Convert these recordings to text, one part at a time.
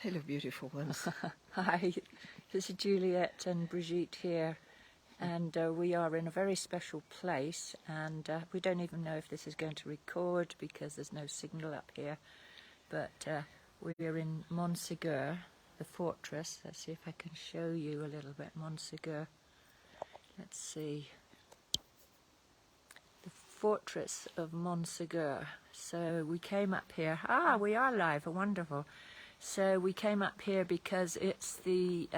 Hello, beautiful ones. Hi, this is Juliet and Brigitte here, and we are in a very special place, and we don't even know if this is going to record because there's no signal up here, but we're in Montesegur, the fortress. Let's see if I can show you a little bit. Montesegur, let's see, the Fortress of Montesegur. So we came up here. We are live, wonderful. So we came up here because it's the,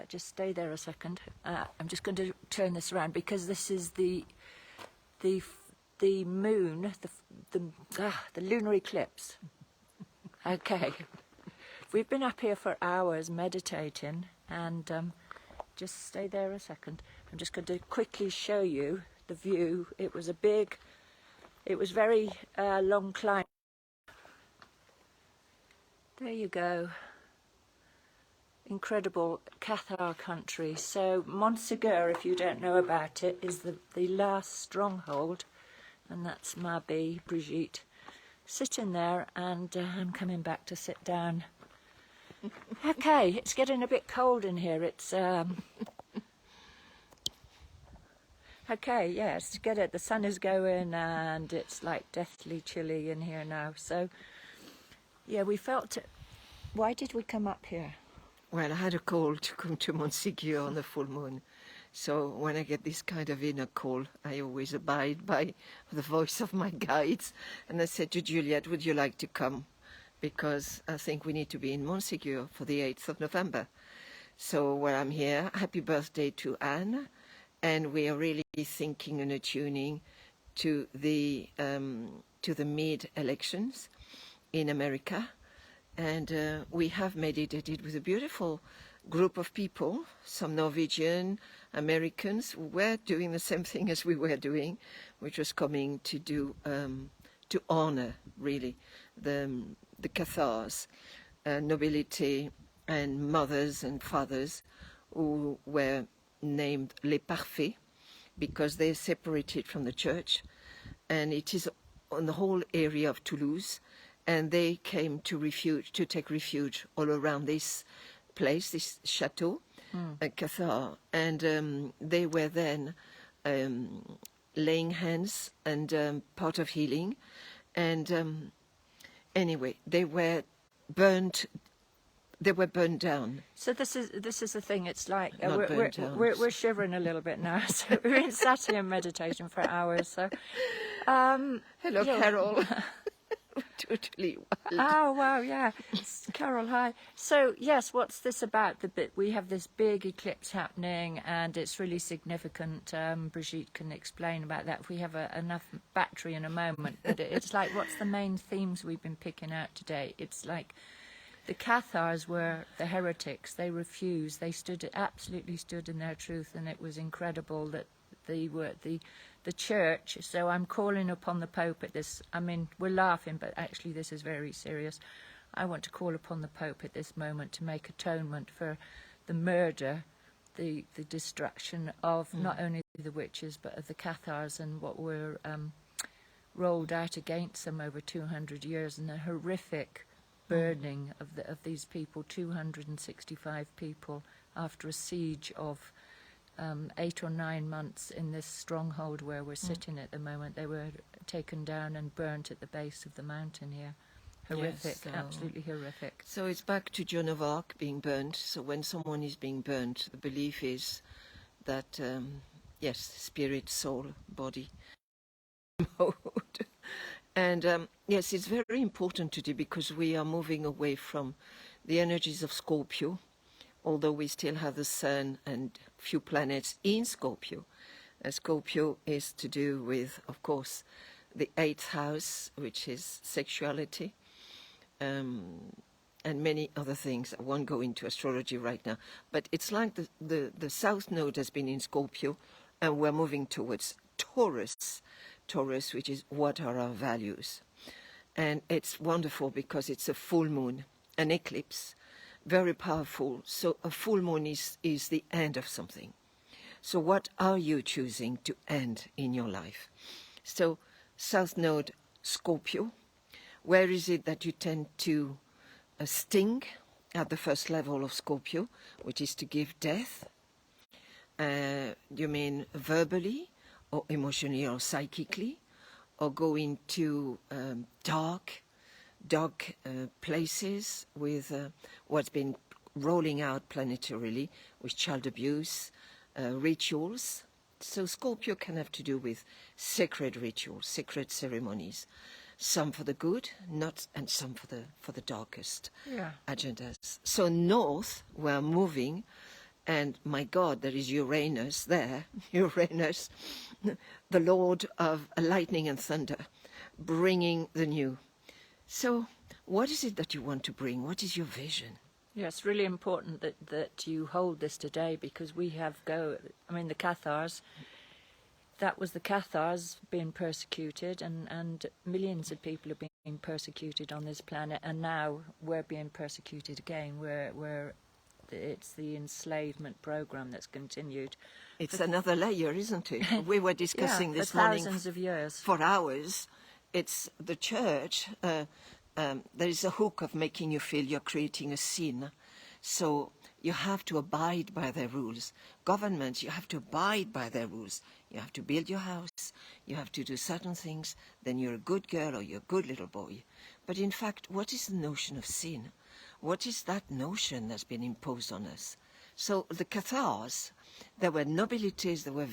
just stay there a second. I'm just going to turn this around because this is the moon, the lunar eclipse. Okay. We've been up here for hours meditating, and just stay there a second. I'm just going to quickly show you the view. It was very long climb. There you go. Incredible Cathar country. So Montesegur, if you don't know about it, is the last stronghold, and that's Mabi, Brigitte, sitting there, and I'm coming back to sit down. Okay, it's getting a bit cold in here. It's okay, yes, get it. The sun is going, and it's like deathly chilly in here now. So yeah, we felt it. Why did we come up here? Well, I had a call to come to Montesegur on the full moon. So when I get this kind of inner call, I always abide by the voice of my guides. And I said to Juliet, would you like to come? Because I think we need to be in Montesegur for the 8th of November. So while I'm here, happy birthday to Anne. And we are really thinking and attuning to the mid-elections in America, and we have meditated with a beautiful group of people, some Norwegian, Americans, who were doing the same thing as we were doing, which was coming to do to honor really the Cathars, nobility and mothers and fathers who were named les parfaits because they're separated from the church, and it is on the whole area of Toulouse. And they came to take refuge all around this place, this chateau, Cathar. And they were then laying hands and part of healing. And anyway, they were burned down. So this is the thing. It's like Not burnt down. we're shivering a little bit now. So we're in sat here meditating for hours. So hello, yeah. Carol. Totally wild. Oh wow, yeah. Carol, hi. So yes, what's this about? We have this big eclipse happening, and it's really significant. Brigitte can explain about that if we have enough battery in a moment. But it's like, what's the main themes we've been picking out today? It's like the Cathars were the heretics. They refused. They absolutely stood in their truth, and it was incredible that they were the church. So I'm calling upon the Pope at this. I mean, we're laughing, but actually this is very serious. I want to call upon the Pope at this moment to make atonement for the murder, the destruction of not only the witches but of the Cathars, and what were rolled out against them over 200 years, and the horrific burning of these people, 265 people, after a siege of 8 or 9 months in this stronghold where we're sitting at the moment. They were taken down and burnt at the base of the mountain here. Horrific, yes, absolutely horrific. So it's back to Joan of Arc being burnt. So when someone is being burnt, the belief is that, yes, spirit, soul, body, mode. And yes, it's very important today because we are moving away from the energies of Scorpio, although we still have the sun and few planets in Scorpio. Scorpio is to do with, of course, the 8th house, which is sexuality, and many other things. I won't go into astrology right now, but it's like the South Node has been in Scorpio, and we're moving towards Taurus, which is what are our values. And it's wonderful because it's a full moon, an eclipse, very powerful. So a full moon is the end of something. So what are you choosing to end in your life? So South Node, Scorpio, where is it that you tend to a sting at the first level of Scorpio, which is to give death. You mean verbally, or emotionally, or psychically, or go into dark places with what's been rolling out planetarily with child abuse, rituals. So Scorpio can have to do with sacred rituals, sacred ceremonies, some for the good, and some for the darkest agendas. So north, we're moving, and my God, there is Uranus there, Uranus, the Lord of lightning and thunder, bringing the new. So what is it that you want to bring? What is your vision? Yeah, it's really important that you hold this today, because we have the Cathars, that was the Cathars being persecuted, and millions of people are being persecuted on this planet, and now we're being persecuted again. It's the enslavement program that's continued. It's another layer, isn't it? We were discussing this morning thousands of years. For hours. It's the church. There is a hook of making you feel you're creating a sin. So you have to abide by their rules. Governments, you have to abide by their rules. You have to build your house. You have to do certain things. Then you're a good girl or you're a good little boy. But in fact, what is the notion of sin? What is that notion that's been imposed on us? So the Cathars, there were nobilities, there were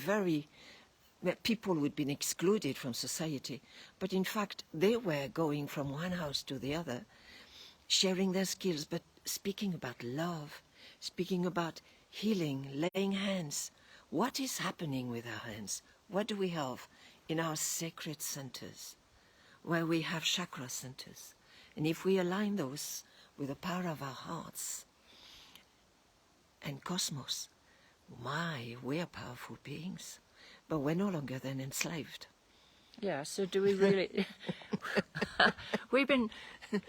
people who had been excluded from society. But in fact, they were going from one house to the other, sharing their skills, but speaking about love, speaking about healing, laying hands. What is happening with our hands? What do we have in our sacred centers, where we have chakra centers? And if we align those with the power of our hearts and cosmos, we are powerful beings. But we're no longer then enslaved. Yeah, so do we really... We've been...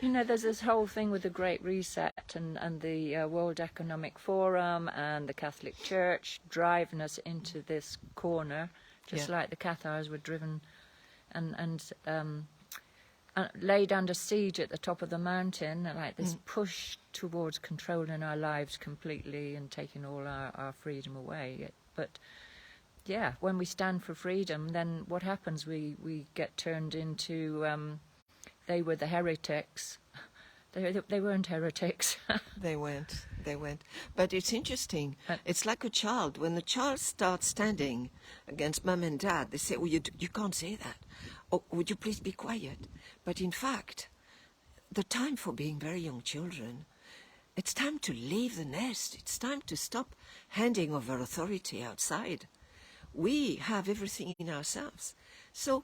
there's this whole thing with the Great Reset and the World Economic Forum and the Catholic Church driving us into this corner, just like the Cathars were driven and laid under siege at the top of the mountain, and like this push towards controlling our lives completely and taking all our freedom away. But yeah, when we stand for freedom, then what happens? We get turned into they were the heretics. They weren't heretics. They weren't. But it's interesting. It's like a child. When the child starts standing against mum and dad, they say, "Oh, you can't say that. Oh, would you please be quiet?" But in fact, the time for being very young children, it's time to leave the nest. It's time to stop handing over authority outside. We have everything in ourselves. So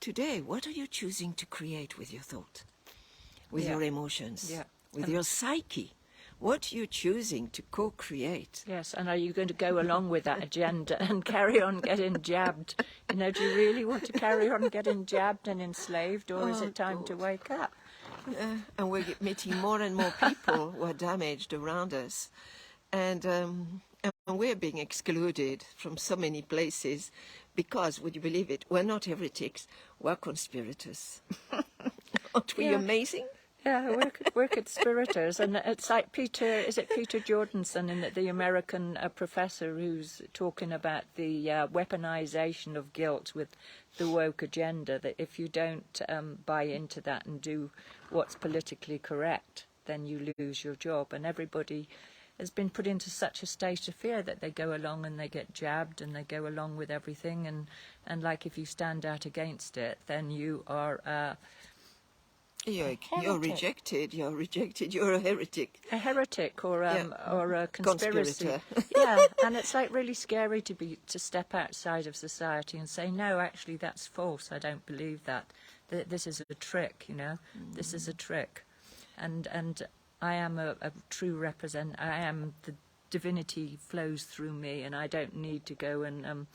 today, what are you choosing to create with your thought, with your emotions, with your psyche? What are you choosing to co-create? Yes, and are you going to go along with that agenda and carry on getting jabbed? Do you really want to carry on getting jabbed and enslaved, or is it time to wake up? And we're meeting more and more people who are damaged around us. And we're being excluded from so many places because, would you believe it, we're not heretics, we're conspirators. Aren't we amazing? Yeah, we're conspirators, and it's like Peter Jordanson, the American professor, who's talking about the weaponization of guilt with the woke agenda, that if you don't buy into that and do what's politically correct, then you lose your job. And everybody has been put into such a state of fear that they go along and they get jabbed and they go along with everything, and like if you stand out against it, then you are you're rejected. You're a heretic. A heretic or a conspiracy. Yeah, and it's like really scary to step outside of society and say, no, actually that's false. I don't believe that. This is a trick. This is a trick, and I am a true represent. I am the divinity flows through me, and I don't need to go and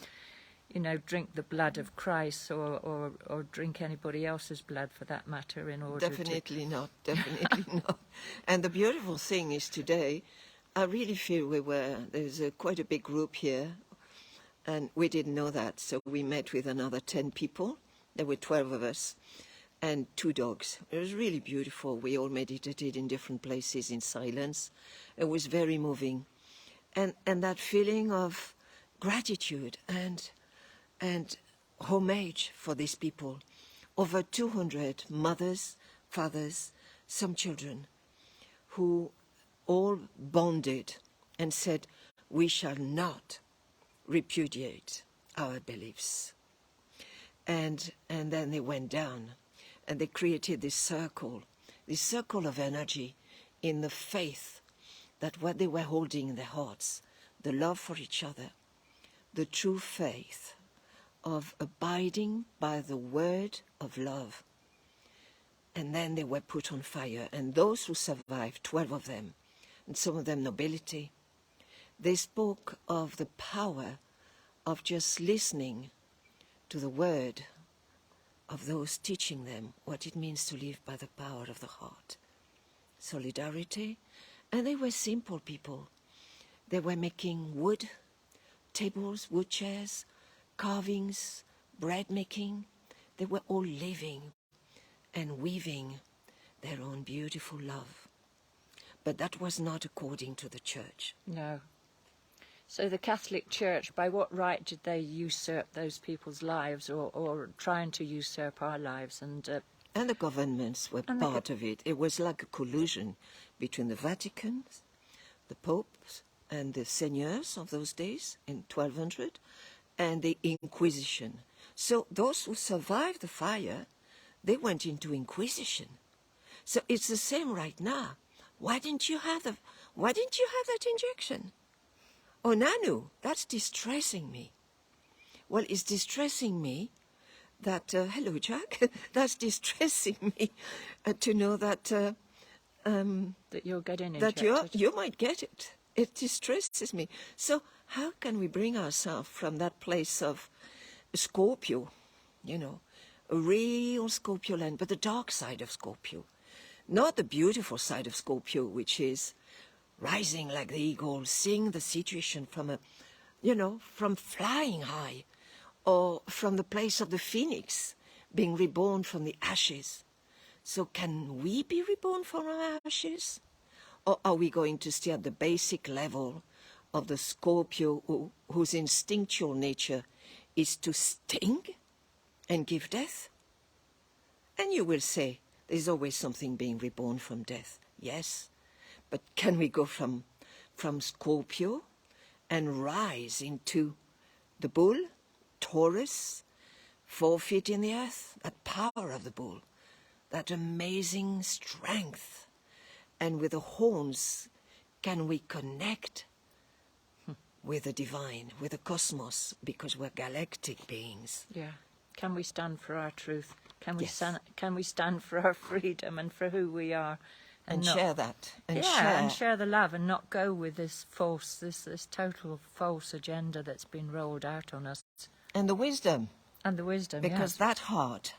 drink the blood of Christ or drink anybody else's blood for that matter in order Definitely not. And the beautiful thing is today, I really feel there's quite a big group here, and we didn't know that. So we met with another 10 people. There were 12 of us. and 2 dogs. It was really beautiful. We all meditated in different places in silence. It was very moving. And that feeling of gratitude and homage for these people. Over 200 mothers, fathers, some children, who all bonded and said, we shall not repudiate our beliefs. And then they went down and they created this circle of energy in the faith that what they were holding in their hearts, the love for each other, the true faith of abiding by the word of love. And then they were put on fire. And those who survived, 12 of them, and some of them nobility, they spoke of the power of just listening to the word of those teaching them what it means to live by the power of the heart. Solidarity. And they were simple people. They were making wood, tables, wood chairs, carvings, bread making. They were all living and weaving their own beautiful love. But that was not according to the church. No. So the Catholic Church, by what right did they usurp those people's lives, or trying to usurp our lives? And the governments were part of it. It was like a collusion between the Vatican, the popes, and the seigneurs of those days in 1200, and the Inquisition. So those who survived the fire, they went into Inquisition. So it's the same right now. Why didn't you have that injection? Oh, Nanu, that's distressing me. Well, it's distressing me that, hello, Jack, that's distressing me to know that that you're getting injected. that you might get it. It distresses me. So how can we bring ourselves from that place of Scorpio, a real Scorpio land, but the dark side of Scorpio, not the beautiful side of Scorpio, which is rising like the eagle, seeing the situation from from flying high, or from the place of the phoenix, being reborn from the ashes. So can we be reborn from our ashes? Or are we going to stay at the basic level of the Scorpio, whose instinctual nature is to sting and give death? And you will say, there's always something being reborn from death. Yes, but can we go from Scorpio and rise into the bull, Taurus, 4 feet in the earth, that power of the bull, that amazing strength? And with the horns, can we connect with the divine, with the cosmos, because we're galactic beings? Yeah. Can we stand for our truth? Can we Yes. can we stand for our freedom and for who we are? And not, share that. And share the love, and not go with this false, this total false agenda that's been rolled out on us. And the wisdom. And the wisdom, Because yes. that heart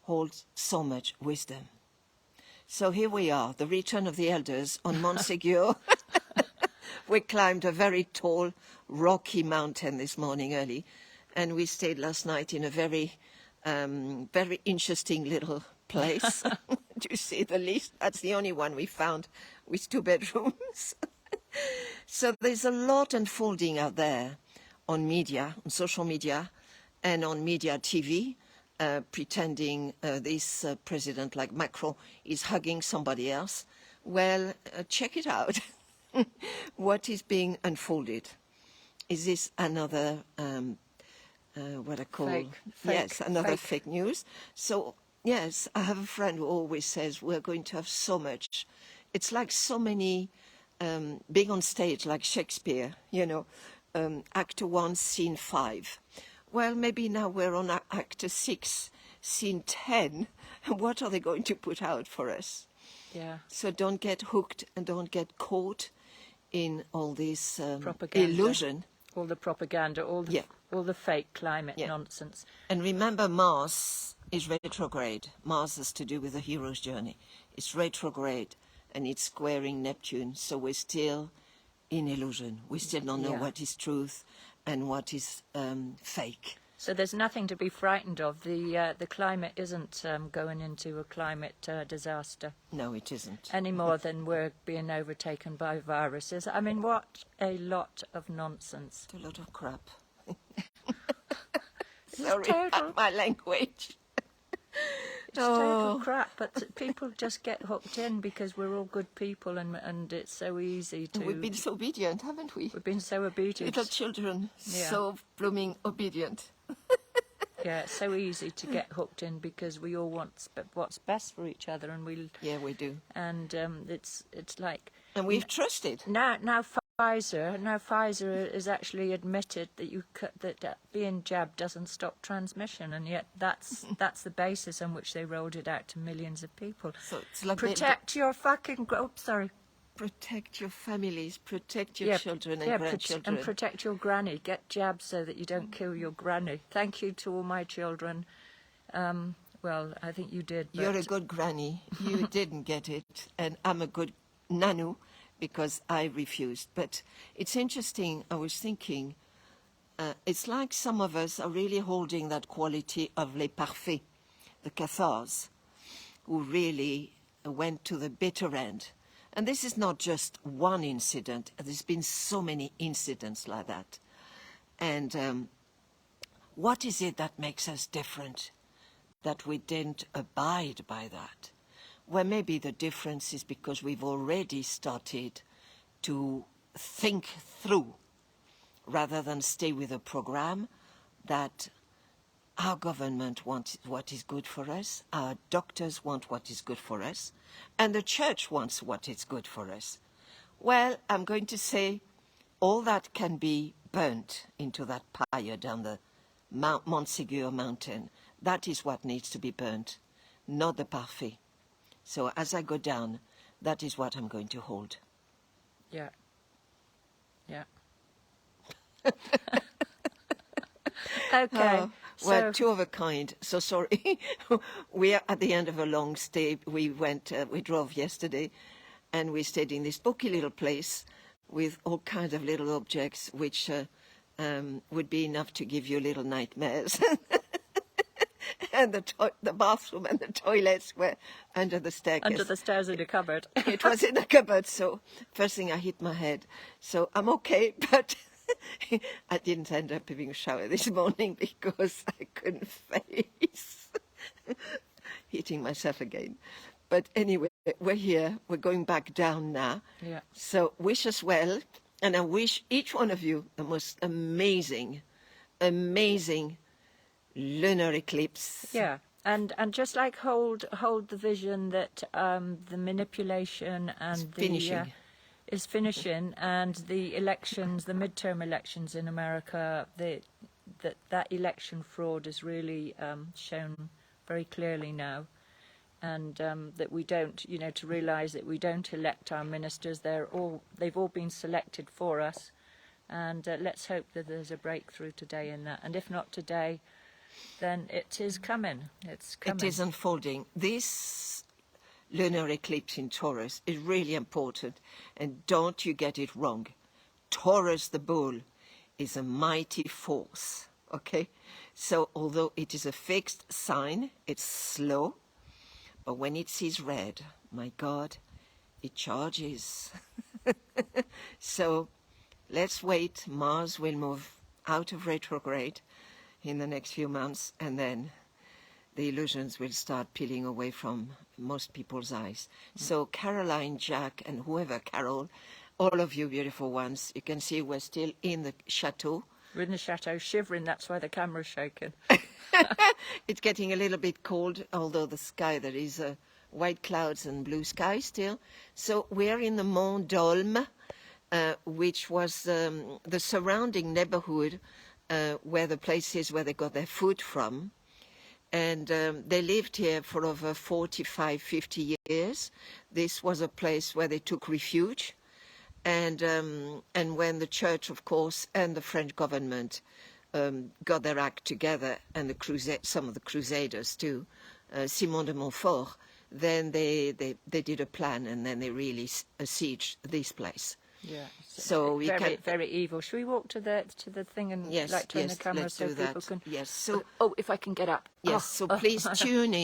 holds so much wisdom. So here we are, the return of the elders on Montesegur. We climbed a very tall, rocky mountain this morning early, and we stayed last night in a very interesting little place, to say the least. That's the only one we found with 2 bedrooms. So there's a lot unfolding out there on media, on social media, and on media TV, pretending this president like Macron is hugging somebody else. Well, check it out. What is being unfolded? Is this another, what I call... another fake news? So, yes, I have a friend who always says we're going to have so much. It's like so many being on stage, like Shakespeare, Act 1, Scene 5. Well, maybe now we're on Act 6, Scene 10. What are they going to put out for us? Yeah. So don't get hooked and don't get caught in all this Propaganda. illusion. All the propaganda, all the fake climate nonsense. And remember, Mars is retrograde. Mars has to do with the hero's journey. It's retrograde and it's squaring Neptune. So we're still in illusion. We still don't know what is truth and what is fake. So there's nothing to be frightened of. The climate isn't going into a climate disaster No, it isn't. any more than we're being overtaken by viruses. I mean, what a lot of nonsense. It's a lot of crap. It's Sorry total, about my language. it's total crap, but people just get hooked in because we're all good people and it's so easy to... We've been so obedient, haven't we? We've been so obedient. Little children, Yeah. so blooming obedient. Yeah, it's so easy to get hooked in because we all want what's best for each other, and Yeah, we do. and it's like And we've trusted. now Pfizer has actually admitted that being jabbed doesn't stop transmission, and yet that's the basis on which they rolled it out to millions of people. So it's like Protect your fucking protect your families, protect your children and grandchildren. and protect your granny. Get jabbed so that you don't kill your granny. Thank you to all my children. Well, I think you did. But You're a good granny. You didn't get it. And I'm a good nanu because I refused. But it's interesting. I was thinking, it's like some of us are really holding that quality of les parfaits, the Cathars, who really went to the bitter end. And this is not just one incident. There's been so many incidents like that. And what is it that makes us different? That we didn't abide by that? Well, maybe the difference is because we've already started to think through, rather than stay with a program, that our government wants what is good for us, our doctors want what is good for us, and the church wants what is good for us. Well, I'm going to say all that can be burnt into that pyre down the Montesegur mountain. That is what needs to be burnt, not the parfait. So as I go down, that is what I'm going to hold. yeah. Okay. Oh, well, two of a kind. So sorry. We are at the end of a long stay. We drove yesterday, and we stayed in this spooky little place with all kinds of little objects, which would be enough to give you little nightmares. And the bathroom and the toilets were under the staircase. Under the stairs in the cupboard. It was in the cupboard, so first thing I hit my head. So I'm okay, but I didn't end up having a shower this morning because I couldn't face hitting myself again. But anyway, we're here. We're going back down now. Yeah. So wish us well, and I wish each one of you the most amazing, amazing lunar eclipse. Yeah, and just like hold the vision that the manipulation and is finishing, and the elections, the midterm elections in America, that election fraud is really shown very clearly now, and that we don't, to realise that we don't elect our ministers. They've all been selected for us, and let's hope that there's a breakthrough today in that. And if not today, then it is coming. It's coming. It is unfolding. This lunar eclipse in Taurus is really important, and don't you get it wrong. Taurus the bull is a mighty force, okay? So although it is a fixed sign, it's slow, but when it sees red, my God, it charges. So let's wait. Mars will move out of retrograde in the next few months, and then the illusions will start peeling away from most people's eyes. So Caroline, Jack, and whoever, Carol, all of you beautiful ones, you can see we're still in the chateau. We're in the chateau, shivering. That's why the camera's shaking. It's getting a little bit cold, although the sky, there is white clouds and blue sky still. So we're in the Mont d'Olme, which was the surrounding neighborhood where the places where they got their food from. And they lived here for over 45, 50 years. This was a place where they took refuge. And when the church, of course, and the French government got their act together, and some of the crusaders too, Simon de Montfort, then they did a plan, and then they really besieged this place. Yeah. So we very, can. very evil. Should we walk to the thing and Yes, like turn yes, the camera let's so do people that. can? Yes, so Oh, if I can get up. yes, so please tune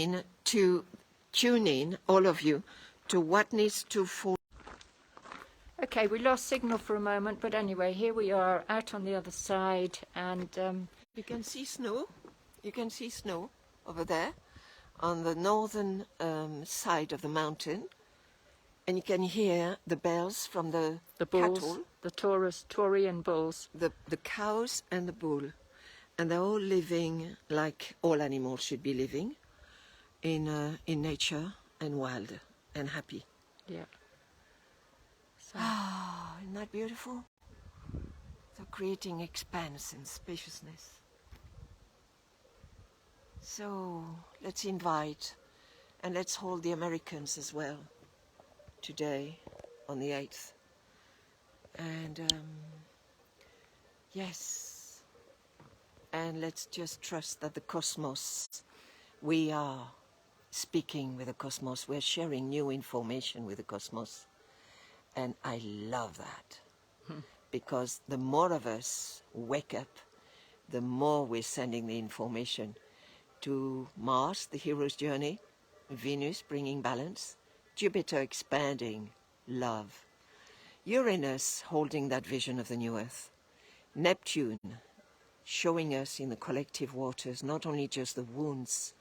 in, all of you, to what needs to fall. Okay, we lost signal for a moment, but anyway, here we are out on the other side, and You can see snow. You can see snow over there on the northern side of the mountain, and you can hear the bells from the bulls, cattle, the Taurian bulls. the cows and the bull, and they're all living like all animals should be living in nature and wild and happy. Yeah. So, Ah, isn't that beautiful? So creating expanse and spaciousness. So let's invite and let's hold the Americans as well today on the 8th. And yes, and let's just trust that the cosmos, we are speaking with the cosmos, we're sharing new information with the cosmos. And I love that. Because the more of us wake up, the more we're sending the information to Mars, the hero's journey, Venus bringing balance, Jupiter expanding love, Uranus holding that vision of the new Earth, Neptune showing us in the collective waters not only just the wounds,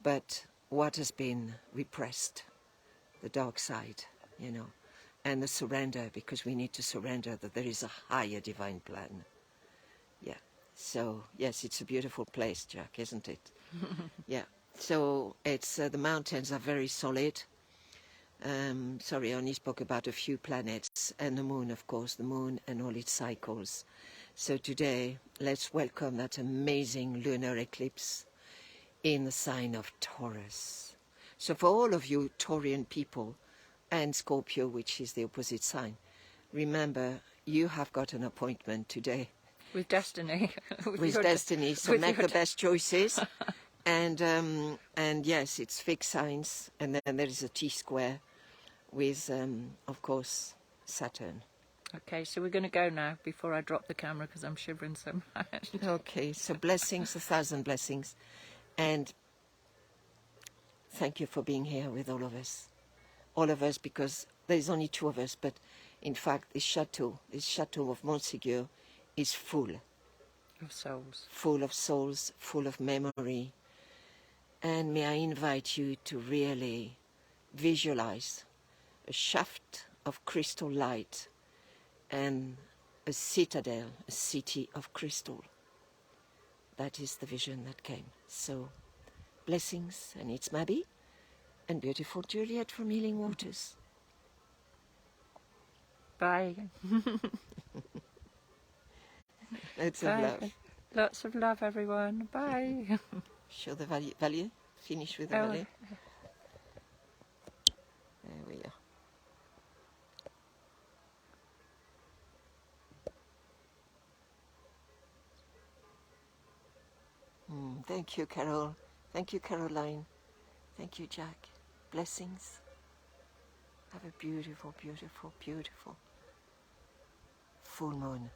but what has been repressed, the dark side, and the surrender, because we need to surrender that there is a higher divine plan. Yeah. So, yes, it's a beautiful place, Jack, isn't it? Yeah. So it's the mountains are very solid. Sorry, I only spoke about a few planets and the moon, of course, the moon and all its cycles. So today, let's welcome that amazing lunar eclipse in the sign of Taurus. So for all of you Taurian people and Scorpio, which is the opposite sign, remember, you have got an appointment today. with destiny. With destiny, so make the best choices. And yes, it's fixed signs, and then there is a T-square with, of course, Saturn. Okay, so we're going to go now before I drop the camera because I'm shivering so much. Okay, so blessings, 1,000 blessings. And thank you for being here with all of us. All of us, because there's only two of us, but in fact, this chateau of Montesegur is full. Of souls. Full of souls, full of memory. And may I invite you to really visualize a shaft of crystal light and a citadel, a city of crystal. That is the vision that came. So, blessings, and it's Mabby and beautiful Juliet from Healing Waters. Bye. Lots of love. Lots of love, everyone. Bye. Show the value. Finish with the value. There we are. Thank you, Carol. Thank you, Caroline. Thank you, Jack. Blessings. Have a beautiful, beautiful, beautiful full moon.